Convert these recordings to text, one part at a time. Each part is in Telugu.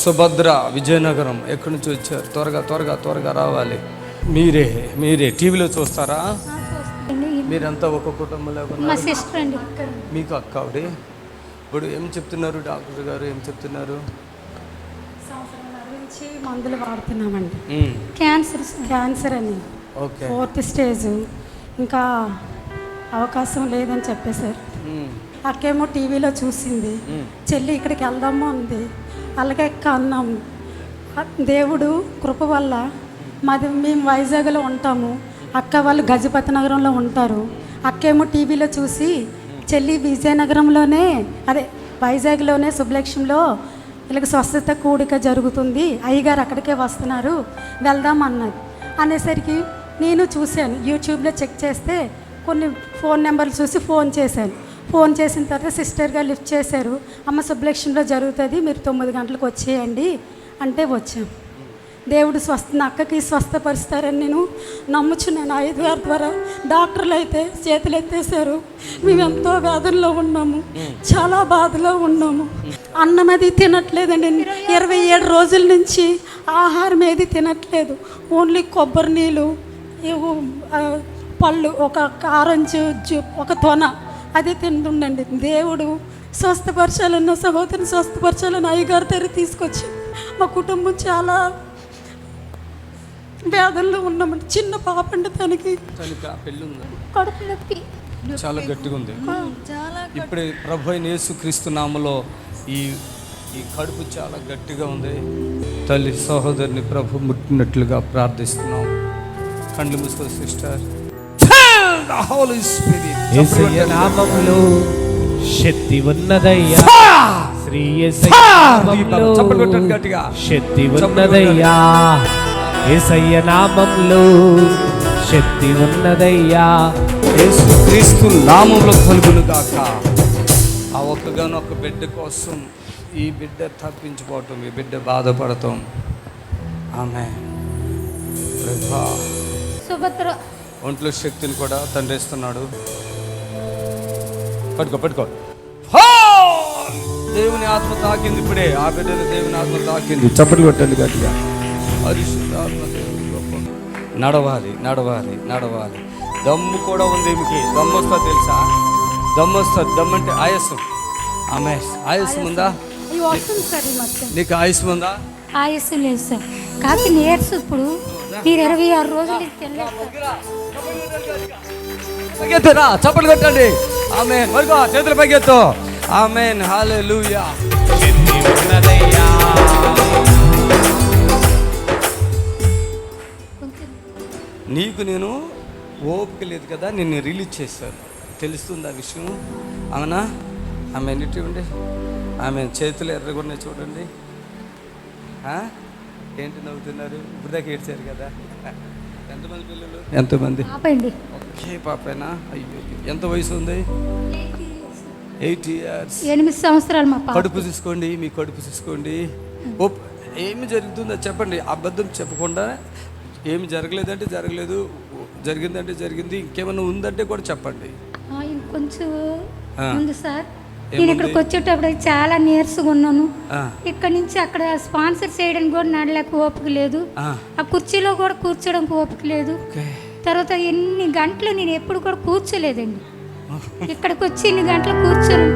సుభద్ర విజయనగరం. ఎక్కడి నుంచి వచ్చారు? త్వరగా త్వరగా త్వరగా రావాలి. మీరే టీవీలో చూస్తారా? మీరంతా ఒక కుటుంబంలో మా సిస్టర్ అండి. మీకు అక్క ఆవిడ. ఇప్పుడు ఏం చెప్తున్నారు డాక్టర్ గారు? ఏం చెప్తున్నారు? మందులు వాడుతున్నామండి. క్యాన్సర్ అని ఓకే. 4th స్టేజ్, ఇంకా అవకాశం లేదని చెప్పేశారు. అక్కేమో టీవీలో చూసింది, చెల్లి ఇక్కడికి వెళ్దామో ఉంది. అలాగే అన్నాము. దేవుడు కృప వల్ల మేము వైజాగ్లో ఉంటాము, అక్క వాళ్ళు గజపతి నగరంలో ఉంటారు. అక్కేమో టీవీలో చూసి చెల్లి విజయనగరంలోనే వైజాగ్లోనే శుభలక్ష్మిలో వీళ్ళకి స్వస్థత కూడిక జరుగుతుంది, అయ్యగారు అక్కడికే వస్తున్నారు, వెళ్దాం అన్నది. అనేసరికి నేను చూశాను, యూట్యూబ్లో చెక్ చేస్తే కొన్ని ఫోన్ నెంబర్లు చూసి ఫోన్ చేశాను. ఫోన్ చేసిన తర్వాత సిస్టర్గా లిఫ్ట్ చేశారు. అమ్మ శుభలక్ష్మిలో జరుగుతుంది, మీరు 9 గంటలకు వచ్చేయండి అంటే వచ్చాం. దేవుడు అక్కకి స్వస్థపరుస్తారని నేను నమ్ముచున్నాను. 5 గారి ద్వారా డాక్టర్లు అయితే చేతులు ఎత్తేసారు. మేము ఎంతో వేదనలో ఉన్నాము, చాలా బాధలో ఉన్నాము. అన్నం అది తినట్లేదండి. 27 రోజుల నుంచి ఆహారం ఏది తినట్లేదు. ఓన్లీ కొబ్బరి నీళ్ళు, పళ్ళు, ఒక ఆరెంజ్, ఒక తొన అది తింటుండండి. దేవుడు స్వస్థపరచాలన్న సహోదరిని స్వస్థపరచాలని అయ్యగారి దగ్గర తీసుకొచ్చి మా కుటుంబం చాలా వేదనలో ఉన్నామండి. చిన్న పాప అండి, తనకి కడుపు నొప్పి చాలా గట్టిగా ఉంది. ఇప్పుడు ప్రభు అయిన యేసుక్రీస్తు నామములో ఈ కడుపు చాలా గట్టిగా ఉంది. తల్లి సహోదరిని ప్రభు ముట్టినట్లుగా ప్రార్థిస్తున్నాం. కళ్ళు మూసుకో సిస్టర్. హోలీ స్పిరిట్ యేసయ్య నామములో శక్తి ఉన్నదయ్యా. శ్రీ యేసయ్య నామములో శక్తి ఉన్నదయ్యా. యేసయ్య నామములో శక్తి ఉన్నదయ్యా. యేసుక్రీస్తు నామములో కలుగును గాక. ఆ ఒక్కగానొక్క బిడ్డ కోసం ఈ బిడ్డ తప్పించిపోవటం, ఈ బిడ్డ బాధపడతాం. ఆమె సుభద్ర ఒంట్లో శక్తిని కూడా తండ్రి ఇస్తున్నాడు. పట్టుకో. దేవుని ఆత్మ తాకింది ఇప్పుడే. ఆ బిడ్డని దేవుని ఆత్మ తాకింది. చప్పట్లు కొట్టండి గట్టిగా. పరిశుద్ధాత్మ దేవుని గొప్ప. నడవాలి. దమ్ము కూడా ఉంది ఈమెకి. దమ్ము వస్తా తెలుసా? దమ్ము వస్తుంది. దమ్ము అంటే ఆయాసం. ఆమె ఆయాసం ఉందా? నీకు ఆయాసం ఉందా? ఆయాసం లేదు సార్, కాకపోతే నీరసం. ఇప్పుడు మీరు 26 రోజులు పైకెత్తురా, చప్పట్లు కొట్టండి. ఆమేన్. మరిగా చేతులు పైకెత్తు. ఆమేన్. హల్లెలూయా. నీకు నేను ఓపిక లేదు కదా, నిన్ను రిలీజ్ చేశాను. తెలుస్తుంది ఆ విషయం. అవునా? ఆమె ఎన్నిటి ఉండి ఆమె చేతులు ఎర్రగొన్నాయి చూడండి. ఏంటి నవ్వుతున్నారు? ఇప్పుడు దాకా ఏడ్చారు కదా. ఎంతమంది పిల్లలు? ఎంతమంది? ఒకే పాపేనా? అయ్యో, ఎంత వయసు ఉంది? 8 years. 8 సంవత్సరాలు. మా కడుపు తీసుకోండి, మీ కడుపు తీసుకోండి. ఏమి జరుగుతుందో చెప్పండి. అబద్ధం చెప్పకుండా ఏమి జరగలేదంటే జరగలేదు, జరిగిందంటే జరిగింది. ఇంకేమన్నా ఉందంటే కూడా చెప్పండి. ఇంకొంచెం ఉంది సార్. నేను ఇక్కడికి వచ్చేటప్పుడు చాలా నీరసంగా ఉన్నాను. ఇక్కడ నుంచి అక్కడ స్పాన్సర్ చేయడానికి కూడా నడలేక ఓపిక లేదు. ఆ కుర్చీలో కూడా కూర్చోడానికి ఓపిక లేదు. తర్వాత ఎన్ని గంటలు నేను ఎప్పుడు కూడా కూర్చోలేదండి. ఇక్కడికి వచ్చి ఇన్ని గంటలు కూర్చోను.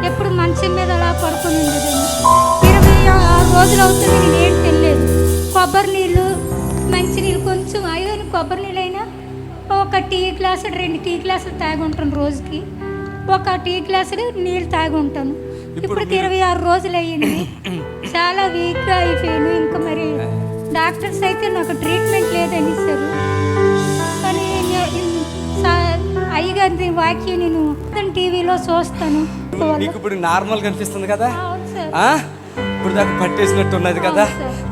ఎప్పుడు మంచం మీద అలా పడుకొని ఉండేదండి. 26 రోజులు అవుతుంది, నేను ఏం తెలియలేదు. కొబ్బరి నీళ్ళు, మంచి నీళ్ళు, కొంచెం అయ్యో కొబ్బరి నీళ్ళు అయినా ఒక టీ గ్లాసులు 2 టీ గ్లాసులు తాగి ఉంటాను రోజుకి. ఒక టీ గ్లాసులు నీళ్ళు తాగి ఉంటాను. ఇప్పుడు 26 రోజులు అయ్యింది. చాలా వీక్గా అయిపోయాను. ఇంకా మరి డాక్టర్స్ అయితే నాకు ట్రీట్మెంట్ లేదనిసారు. కానీ అయ్యగారి వాక్యం నేను టీవీలో చూస్తాను. ఇప్పుడు నార్మల్ కనిపిస్తుంది కదా. ఇప్పుడు దాకా పట్టేసినట్టు ఉన్నది కదా.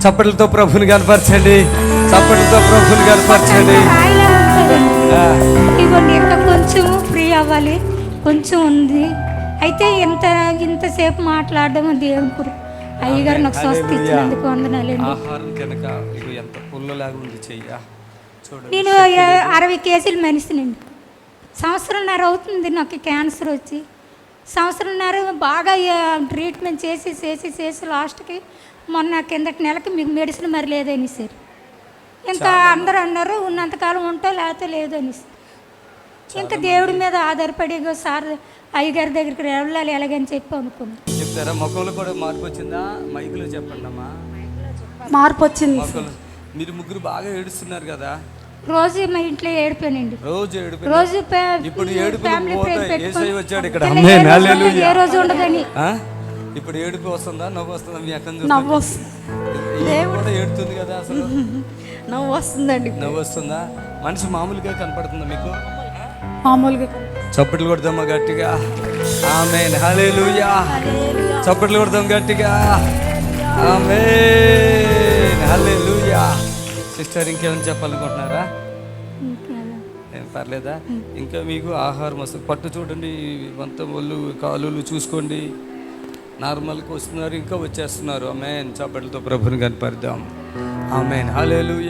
చప్పట్లతో ప్రభుని కనపరచండి. ఇవ్వండి. ఇంకా కొంచెం ఫ్రీ అవ్వాలి, కొంచెం ఉంది. అయితే ఇంతసేపు మాట్లాడడం దేవుడు అయ్యగారు నాకు స్వస్థ ఇచ్చినందుకు వందనాలండి. నేను 60 కేజీలు మనిషినండి. 1.5 సంవత్సరం అవుతుంది నాకు క్యాన్సర్ వచ్చి. 1.5 సంవత్సరం బాగా ట్రీట్మెంట్ చేసి లాస్ట్కి మొన్న కిందటి నెలకి మీకు మెడిసిన్ మరి లేదని సార్. ఇంకా అందరూ అన్నారు ఉన్నంతకాలం ఉంటో లేకపోతే లేదు అని. ఇంకా దేవుడి మీద ఆధారపడి సార్ అయ్యగారి దగ్గరికి వెళ్ళాలి ఎలాగని చెప్పి అనుకున్నాను. చెప్తారా? ముఖంలో కూడా మార్పు వచ్చిందా? మైకులో చెప్పండి అమ్మా. మార్పు వచ్చింది. ముఖంలో మీరు ముగ్గురు బాగా ఏడుస్తున్నారు కదా. రోజు మా ఇంట్లో ఏడిపోయానండి. రోజు ఏడుపు. రోజు ఇప్పుడు ఏడుపు ఏసై వచ్చాడు ఇక్కడ. ఏ రోజు ఉండదని. ఇప్పుడు ఏడుపు వస్తుందా? నవ్వు వస్తుందా? మీ అక్క నవ్వు కూడా ఏడుతుంది కదా అసలు. నవ్వు వస్తుందండి. నవ్వు వస్తుందా? మనిషి మామూలుగా కనపడుతుందా మీకు? మామూలుగా చప్పట్లు కొడదామా గట్టిగా? ఆమేన్, హల్లెలూయా. చప్పట్లు కొడదాం గట్టిగా. ఆమేన్, హల్లెలూయా. సిస్టర్ ఇంకేమైనా చెప్పాలనుకుంటున్నారా? ఏం పర్లేదా? ఇంకా మీకు ఆహారం వస్తుంది. పట్టు చూడండి, మొత్తం ఒళ్ళు కాలులు చూసుకోండి, నార్మల్గా వస్తున్నారు, ఇంకా వచ్చేస్తున్నారు. ఆమేన్. చప్పట్లతో ప్రభుని కనపడదాం. ఆమేన్, హల్లెలూయా.